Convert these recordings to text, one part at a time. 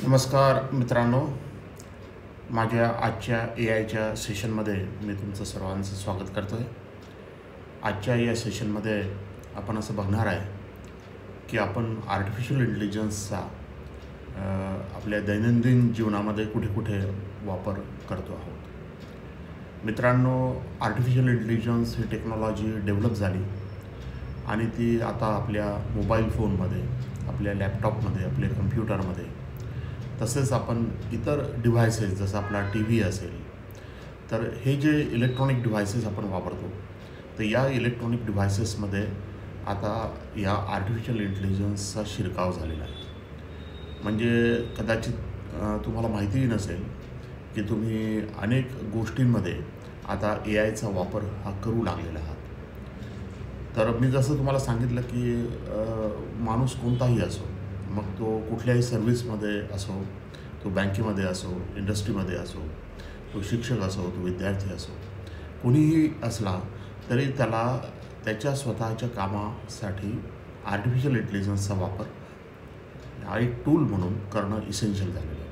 नमस्कार मित्रांनो, माझ्या आजच्या AIच्या सेशनमध्ये मी तुमचं सर्वांचं स्वागत करतो आहे. आजच्या या सेशनमध्ये आपण असं बघणार आहे की आपण आर्टिफिशियल इंटेलिजन्सचा आपल्या दैनंदिन जीवनामध्ये कुठे कुठे वापर करतो आहोत. मित्रांनो, आर्टिफिशियल इंटेलिजन्स ही टेक्नॉलॉजी डेव्हलप झाली आणि ती आता आपल्या मोबाईल फोनमध्ये, आपल्या लॅपटॉपमध्ये, आपल्या कम्प्युटरमध्ये, तसेच आपण इतर डिव्हायसेस जसं आपला TV असेल, तर हे जे इलेक्ट्रॉनिक डिव्हायसेस आपण वापरतो, तर या इलेक्ट्रॉनिक डिव्हायसेसमध्ये आता या आर्टिफिशियल इंटेलिजन्सचा शिरकाव झालेला आहे. म्हणजे कदाचित तुम्हाला माहितीही नसेल की तुम्ही अनेक गोष्टींमध्ये आता AIचा वापर हा करू लागलेला आहात. तर मी जसं तुम्हाला सांगितलं की माणूस कोणताही असो, मग तो कुठल्याही सर्व्हिसमध्ये असो, तो बँकेमध्ये असो, इंडस्ट्रीमध्ये असो, तो शिक्षक असो, तो विद्यार्थी असो, कोणीही असला तरी त्याला त्याच्या स्वतःच्या कामासाठी आर्टिफिशियल इंटेलिजन्सचा वापर हा एक टूल म्हणून करणं इसेन्शियल झालेलं आहे.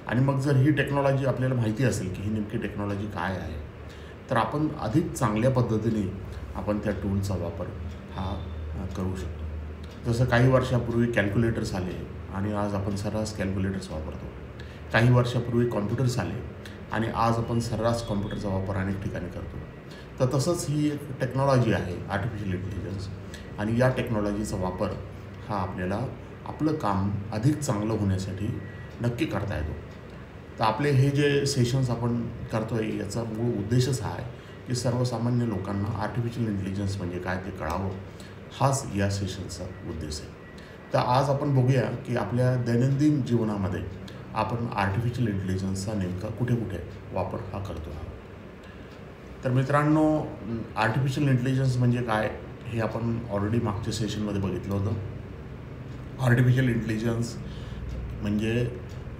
आणि मग जर ही टेक्नॉलॉजी आपल्याला माहिती असेल की ही नेमकी टेक्नॉलॉजी काय आहे, तर आपण अधिक चांगल्या पद्धतीने आपण त्या टूलचा वापर हा करू शकतो. जसं काही वर्षापूर्वी कॅल्क्युलेटर्स आले आणि आज आपण सर्रास कॅल्क्युलेटर्स वापरतो. काही वर्षापूर्वी कॉम्प्युटर्स आले आणि आज आपण सर्रास कॉम्प्युटरचा वापर अनेक ठिकाणी करतो. तर तसंच ही एक टेक्नॉलॉजी आहे आर्टिफिशियल इंटेलिजन्स, आणि या टेक्नॉलॉजीचा वापर हा आपल्याला आपलं काम अधिक चांगलं होण्यासाठी नक्की करता येतो. तर आपले हे जे सेशन्स आपण करतो आहे याचा मूळ उद्देशच हा आहे की सर्वसामान्य लोकांना आर्टिफिशियल इंटेलिजन्स म्हणजे काय ते कळावं, हाच या सेशनचा उद्देश आहे. तर आज आपण बघूया की आपल्या दैनंदिन जीवनामध्ये आपण आर्टिफिशियल इंटेलिजन्सचा नेमका कुठे कुठे वापर हा करतो आहोत. तर मित्रांनो, आर्टिफिशियल इंटेलिजन्स म्हणजे काय हे आपण ऑलरेडी मागच्या सेशनमध्ये बघितलं होतं. आर्टिफिशियल इंटेलिजन्स म्हणजे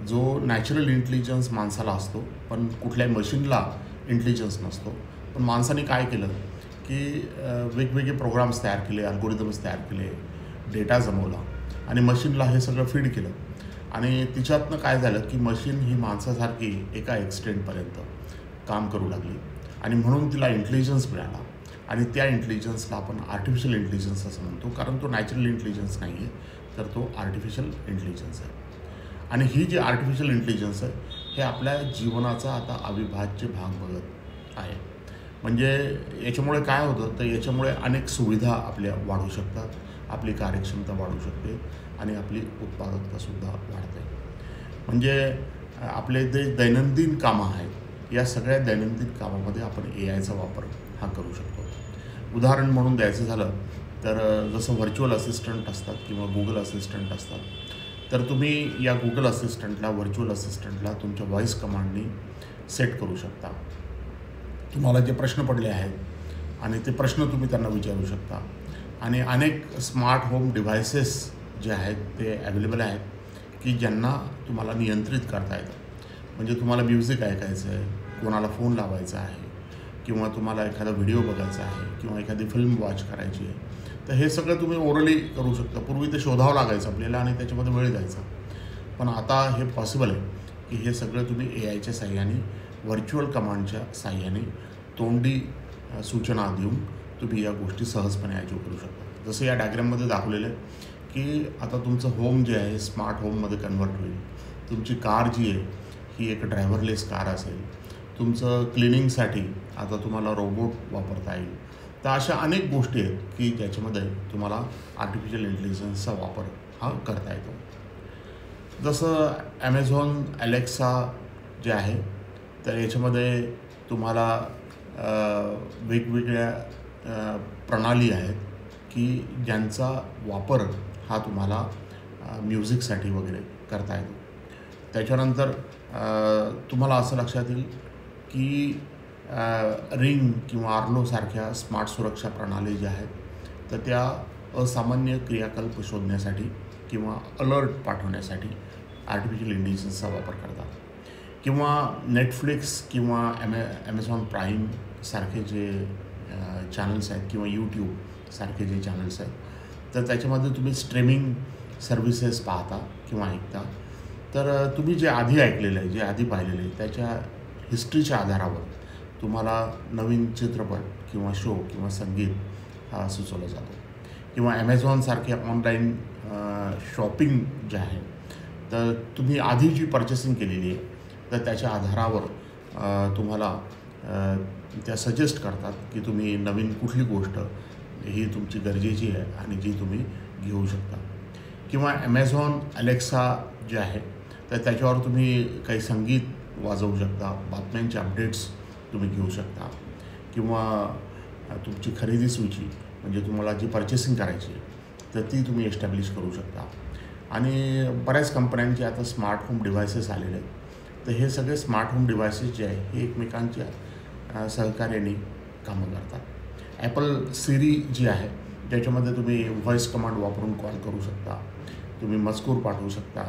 जो नॅचरल इंटेलिजन्स माणसाला असतो, पण कुठल्याही मशीनला इंटेलिजन्स नसतो. पण माणसाने काय केलं की वेगवेगळे प्रोग्राम्स तयार केले, अल्गोरिदम्स तयार केले, डेटा जमवला आणि मशीनला हे सगळं फीड केलं. आणि तिच्यातनं काय झालं की मशीन ही माणसासारखी एका एक्सटेंटपर्यंत काम करू लागली आणि म्हणून तिला इंटेलिजन्स मिळाला. आणि त्या इंटेलिजन्सला आपण आर्टिफिशियल इंटेलिजन्स असं म्हणतो, कारण तो नॅचरल इंटेलिजन्स नाही आहे, तर तो आर्टिफिशियल इंटेलिजन्स आहे. आणि ही जी आर्टिफिशियल इंटेलिजन्स आहे हे आपल्या जीवनाचा आता अविभाज्य भाग बघत आहे. म्हणजे याच्यामुळे काय होतं, तर याच्यामुळे अनेक सुविधा आपल्या वाढू शकतात, आपली कार्यक्षमता वाढू शकते आणि आपली उत्पादकतासुद्धा वाढते. म्हणजे आपले जे दैनंदिन कामं आहेत, या सगळ्या दैनंदिन कामामध्ये आपण AIचा वापर हा करू शकतो. उदाहरण म्हणून द्यायचं झालं तर जसं व्हर्च्युअल असिस्टंट असतात किंवा गुगल असिस्टंट असतात, तर तुम्ही या गुगल असिस्टंटला, व्हर्च्युअल असिस्टंटला तुमच्या व्हॉईस कमांडनी सेट करू शकता. तुम्हाला जे प्रश्न पडले आहेत आणि ते प्रश्न तुम्ही त्यांना विचारू शकता. आणि अनेक स्मार्ट होम डिव्हायसेस जे आहेत ते अवेलेबल आहेत की ज्यांना तुम्हाला नियंत्रित करता येतं. म्हणजे तुम्हाला म्युझिक ऐकायचं आहे, कोणाला फोन लावायचा आहे, किंवा तुम्हाला एखादा व्हिडिओ बघायचा आहे, किंवा एखादी फिल्म वॉच करायची आहे, तर हे सगळं तुम्ही ओरली करू शकता. पूर्वी ते शोधावं लागायचं आपल्याला आणि त्याच्यामध्ये वेळ जायचा, पण आता हे पॉसिबल आहे की हे सगळं तुम्ही AIच्या साह्याने, व्हर्च्युअल कमांडच्या साह्याने तोंडी सूचना देऊन तुम्ही या गोष्टी सहजपणे अचीव करू शकता. जसं या डायग्राममध्ये दाखवलेलं आहे की आता तुमचं होम जे आहे स्मार्ट होममध्ये कन्वर्ट होईल. तुमची कार जी आहे ही एक ड्रायव्हरलेस कार असेल. तुमचं क्लिनिंगसाठी आता तुम्हाला रोबोट वापरता येईल. तर अशा अनेक गोष्टी आहेत की ज्याच्यामध्ये तुम्हाला आर्टिफिशियल इंटेलिजन्सचा वापर हा करता येतो. जसं ॲमेझॉन अलेक्सा जे आहे, तर याच्यामध्ये तुम्हाला वेगवेगळ्या प्रणाली आहेत की ज्यांचा वापर हा तुम्हाला म्युझिकसाठी वगैरे करता येतो. त्याच्यानंतर तुम्हाला असं लक्षात येईल की रिंग किंवा आर्लोसारख्या स्मार्ट सुरक्षा प्रणाली ज्या आहेत, तर त्या असामान्य क्रियाकल्प शोधण्यासाठी किंवा अलर्ट पाठवण्यासाठी आर्टिफिशियल इंटेलिजन्सचा वापर करतात. किंवा नेटफ्लिक्स किंवा ॲमेझॉन प्राईम सारखे जे चॅनल्स आहेत किंवा यूट्यूब सारखे जे चॅनल्स आहेत, तर त्याच्यामध्ये तुम्ही स्ट्रीमिंग सर्व्हिसेस पाहता किंवा ऐकता, तर तुम्ही जे आधी ऐकलेलं आहे, जे आधी पाहिलेलं आहे, त्याच्या हिस्ट्रीच्या आधारावर तुम्हाला नवीन चित्रपट किंवा शो किंवा संगीत हा सुचवला जातो. किंवा ॲमेझॉनसारखे ऑनलाईन शॉपिंग जे आहे, तर तुम्ही आधी जी पर्चेसिंग केलेली आहे, तर त्याच्या आधारावर तुम्हाला त्या सजेस्ट करतात की तुम्ही नवीन कुठली गोष्ट ही तुमची गरजेची आहे आणि जी तुम्ही घेऊ शकता. किंवा ॲमेझॉन अलेक्सा जे आहे, तर त्याच्यावर तुम्ही काही संगीत वाजवू शकता, बातम्यांचे अपडेट्स तुम्ही घेऊ शकता. किंवा तुमची खरेदी सूची म्हणजे तुम्हाला जी पर्चेसिंग करायची आहे, तर ती तुम्ही एस्टॅब्लिश करू शकता. आणि बऱ्याच कंपन्यांचे आता स्मार्ट होम डिव्हायसेस आलेले आहेत. तर हे सगळे स्मार्ट होम डिव्हायसेस जे आहे, हे एकमेकांच्या सहकार्याने कामं करतात. ॲपल सिरी जी आहे, त्याच्यामध्ये तुम्ही व्हॉईस कमांड वापरून कॉल करू शकता, तुम्ही मजकूर पाठवू शकता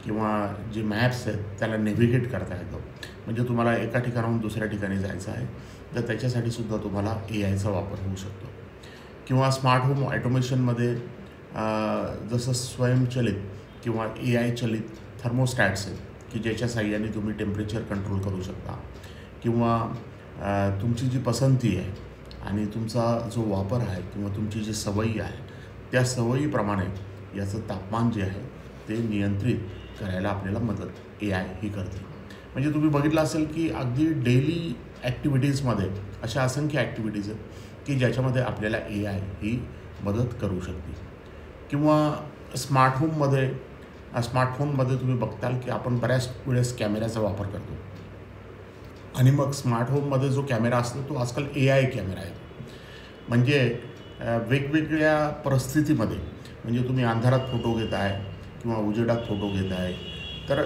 किंवा जे मॅप्स आहेत त्याला नेव्हिगेट करता येतं. म्हणजे तुम्हाला एका ठिकाणाहून दुसऱ्या ठिकाणी जायचं आहे, तर त्याच्यासाठीसुद्धा तुम्हाला AIचा वापर होऊ शकतो. किंवा स्मार्ट होम ऑटोमेशनमध्ये जसं स्वयंचलित किंवा AI चलित थर्मोस्टॅट्स आहेत की ज्याच्या साहाय्याने तुम्ही टेम्परेचर कंट्रोल करू शकता. किंवा तुमची जी पसंती आहे आणि तुमचा जो वापर आहे किंवा तुमची जी सवयी आहे, त्या सवयीप्रमाणे याचं तापमान जे आहे ते नियंत्रित करायला आपल्याला मदत AI ही करते. म्हणजे तुम्ही बघितलं असेल की अगदी डेली ॲक्टिव्हिटीजमध्ये अशा असंख्य ॲक्टिव्हिटीज आहेत की ज्याच्यामध्ये आपल्याला AI ही मदत करू शकते. किंवा स्मार्टफोनमध्ये तुम्ही बघताल की आपण बऱ्याच वेळेस कॅमेऱ्याचा वापर करतो आणि मग स्मार्ट होममध्ये जो कॅमेरा असतो तो आजकाल AI कॅमेरा आहे. म्हणजे वेगवेगळ्या परिस्थितीमध्ये, म्हणजे तुम्ही अंधारात फोटो घेत आहे किंवा उजेडात फोटो घेत आहे, तर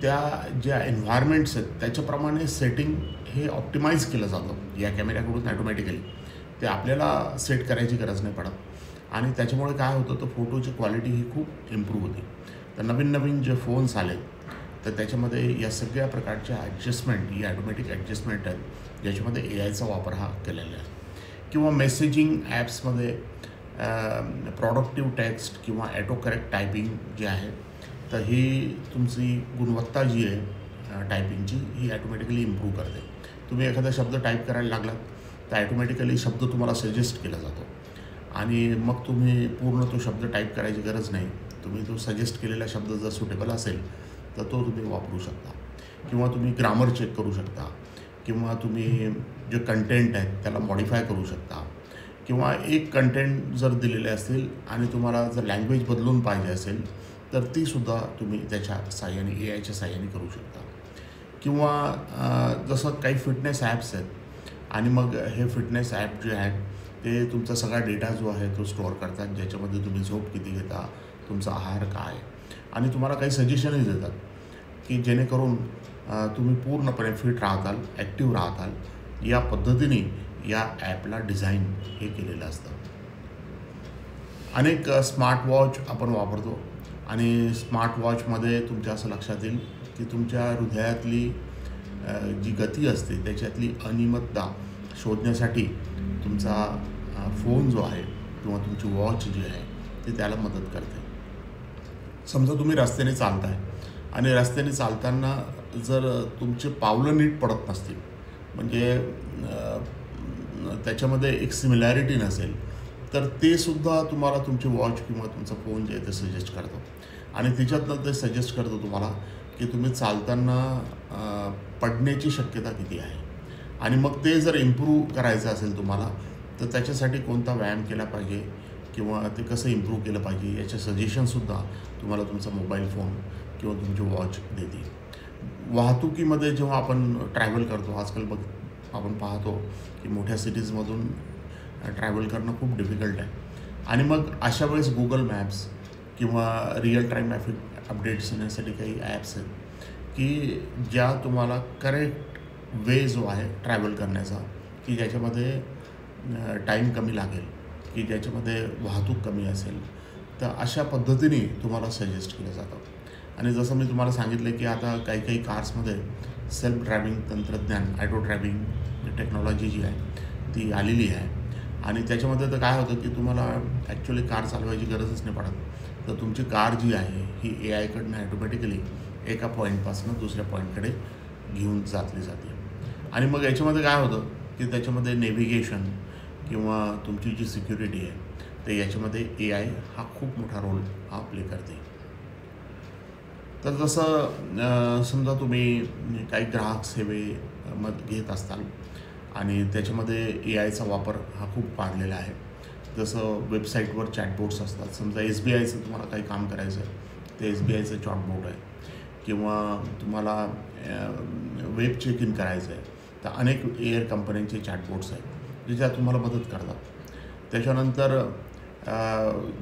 त्या ज्या एन्व्हायरमेंट्स आहेत त्याच्याप्रमाणे सेटिंग हे ऑप्टिमाइज केलं जातं या कॅमेऱ्याकडून ॲटोमॅटिकली. ते आपल्याला सेट करायची गरज नाही पडत आणि त्याच्यामुळे काय होतं, तर फोटोची क्वालिटी ही खूप इम्प्रूव्ह होते. तर नवीन जे फोन्स आले, तर त्याच्यामध्ये या सगळ्या प्रकारच्या ॲडजस्टमेंट, ही ॲटोमॅटिक ॲडजस्टमेंट आहेत, ज्याच्यामध्ये AIचा वापर हा केलेला आहे. किंवा मेसेजिंग ॲप्समध्ये प्रॉडक्टिव्ह टेक्स्ट किंवा ॲटो करेक्ट टायपिंग जे आहे, तर ही तुमची गुणवत्ता जी आहे टायपिंगची, ही ॲटोमॅटिकली इम्प्रूव्ह करते. तुम्ही एखादा शब्द टाईप करायला लागलात, तर ॲटोमॅटिकली शब्द तुम्हाला सजेस्ट केला जातो आणि मग तुम्ही पूर्ण तो शब्द टाईप करायची गरज नाही. तुम्ही तो सजेस्ट केलेला शब्द जर सुटेबल असेल तर तो तुम्ही वापरू शकता. किंवा तुम्ही ग्रामर चेक करू शकता किंवा तुम्ही जे कंटेंट आहेत त्याला मॉडिफाय करू शकता. किंवा एक कंटेंट जर दिलेले असतील आणि तुम्हाला जर लँग्वेज बदलून पाहिजे असेल, तर तीसुद्धा तुम्ही त्याच्या साहाय्याने AIच्या साहाय्याने करू शकता. किंवा जसं काही फिटनेस ॲप्स आहेत आणि मग हे फिटनेस ॲप जे आहेत ते तुमचा सगळा डेटा जो आहे तो स्टोअर करतात, ज्याच्यामध्ये तुम्ही झोप किती घेता, तुमचा आहार काय, आणि तुम्हाला काही सजेशनही देतात की जेणेकरून तुम्ही पूर्णपणे फिट राहताल, ॲक्टिव्ह राहताल. या पद्धतीने या ॲपला डिझाईन हे केलेलं असतं. अनेक स्मार्ट वॉच आपण वापरतो आणि स्मार्ट वॉचमध्ये तुमच्या असं लक्षात येईल की तुमच्या हृदयातली जी गती असते त्याच्यातली अनियमितता शोधण्यासाठी तुमचा फोन जो आहे किंवा तुमची वॉच जी आहे ती त्याला मदत करते. समजा तुम्ही रस्त्याने चालताय आणि रस्त्याने चालताना जर तुमचे पावलं नीट पडत नसतील, म्हणजे त्याच्यामध्ये एक सिमिलॅरिटी नसेल, तर ते सुद्धा तुम्हाला तुमची वॉच किंवा तुमचा फोन जे आहे ते सजेस्ट करतो आणि त्याच्यातनं ते सजेस्ट करतो तुम्हाला की तुम्ही चालताना पडण्याची शक्यता किती आहे आणि मग ते जर इम्प्रूव्ह करायचं असेल तुम्हाला, तर त्याच्यासाठी कोणता व्यायाम केला पाहिजे किंवा ते कसं इम्प्रूव्ह केलं पाहिजे याचे सजेशनसुद्धा तुम्हाला तुमचा मोबाईल फोन किंवा तुमची वॉच देते. वाहतुकीमध्ये जेव्हा आपण ट्रॅव्हल करतो, आजकाल आपण पाहतो की मोठ्या सिटीजमधून ट्रॅव्हल करणं खूप डिफिकल्ट आहे आणि मग अशा वेळेस गुगल मॅप्स किंवा रिअल टाईम अपडेट्स येण्यासाठी काही ॲप्स आहेत की ज्या तुम्हाला करेक्ट वे जो आहे ट्रॅव्हल करण्याचा, की ज्याच्यामध्ये टाईम कमी लागेल, की ज्याच्यामध्ये वाहतूक कमी असेल, तर अशा पद्धतीने तुम्हाला सजेस्ट केलं जातं. आणि जसं मी तुम्हाला सांगितलं की आता काही कार्समध्ये सेल्फ ड्रायव्हिंग तंत्रज्ञान, ॲटो ड्रायव्हिंग टेक्नॉलॉजी जी आहे ती आलेली आहे आणि त्याच्यामध्ये तर काय होतं की तुम्हाला ॲक्च्युली कार चालवायची गरजच नाही पडत. तर तुमची कार जी आहे ही AIकडनं ॲटोमॅटिकली एका पॉईंटपासून दुसऱ्या पॉईंटकडे घेऊन जाते. आणि मग याच्यामध्ये काय होतं की त्याच्यामध्ये नेव्हिगेशन किंवा तुमची जी सिक्युरिटी आहे तर याच्यामध्ये AI हा खूप मोठा रोल हा प्ले करते. तर जसं समजा तुम्ही काही ग्राहक सेवेमध्ये घेत असाल आणि त्याच्यामध्ये AIचा वापर हा खूप वाढलेला आहे. जसं वेबसाईटवर चॅटबोट्स असतात. समजा SBIचं तुम्हाला काही काम करायचं आहे ते SBIचं चॅटबोट आहे किंवा तुम्हाला वेब चेक इन करायचं आहे तर अनेक एअर कंपन्यांचे चॅटबोट्स आहेत जे ज्या तुम्हाला मदत करतात. त्याच्यानंतर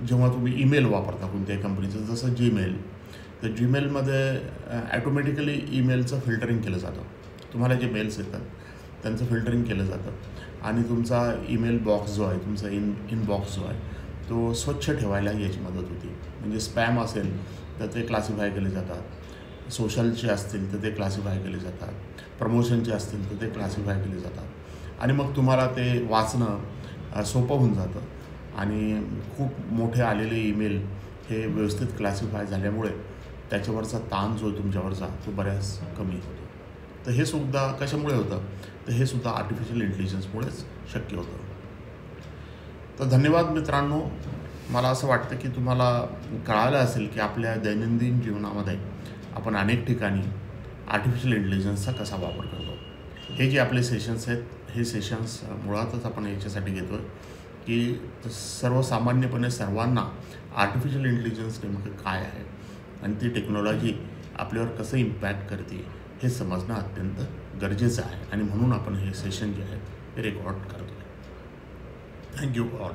जेव्हा तुम्ही ईमेल वापरता कोणत्याही कंपनीचं जसं Gmail तर Gmailमध्ये ॲटोमॅटिकली ईमेलचं फिल्टरिंग केलं जातं. तुम्हाला जे मेल्स येतात त्यांचं फिल्टरिंग केलं जातं आणि तुमचा ईमेल बॉक्स जो आहे तुमचा इनबॉक्स जो आहे तो स्वच्छ ठेवायला याची मदत होती. म्हणजे स्पॅम असेल तर ते क्लासिफाय केले जातात, सोशलचे असतील तर ते क्लासिफाय केले जातात, प्रमोशनचे असतील तर ते क्लासिफाय केले जातात आणि मग तुम्हाला ते वाचणं सोपं होऊन जातं आणि खूप मोठे आलेले ईमेल हे व्यवस्थित क्लासिफाय झाल्यामुळे त्याच्यावरचा ताण जो आहे तुमच्यावरचा तो बऱ्याच कमी होतो. तर हे सुद्धा कशामुळे होतं तर हे सुद्धा आर्टिफिशियल इंटेलिजन्समुळेच शक्य होतं. तर धन्यवाद मित्रांनो. मला असं वाटतं की तुम्हाला कळालं असेल की आपल्या दैनंदिन जीवनामध्ये आपण अनेक ठिकाणी आर्टिफिशियल इंटेलिजन्सचा कसा वापर करतो. हे जे आपले सेशन्स आहेत हे सेशन्स मुळातच आपण याच्यासाठी घेतो आहे की सर्वसामान्यपणे सर्वांना आर्टिफिशियल इंटेलिजन्स नेमकं काय आहे आणि ती टेक्नॉलॉजी आपल्यावर कसं इम्पॅक्ट करते हे समजणं अत्यंत गरजेचं आहे आणि म्हणून आपण हे सेशन जे आहेत ते रेकॉर्ड करतो. Thank you all.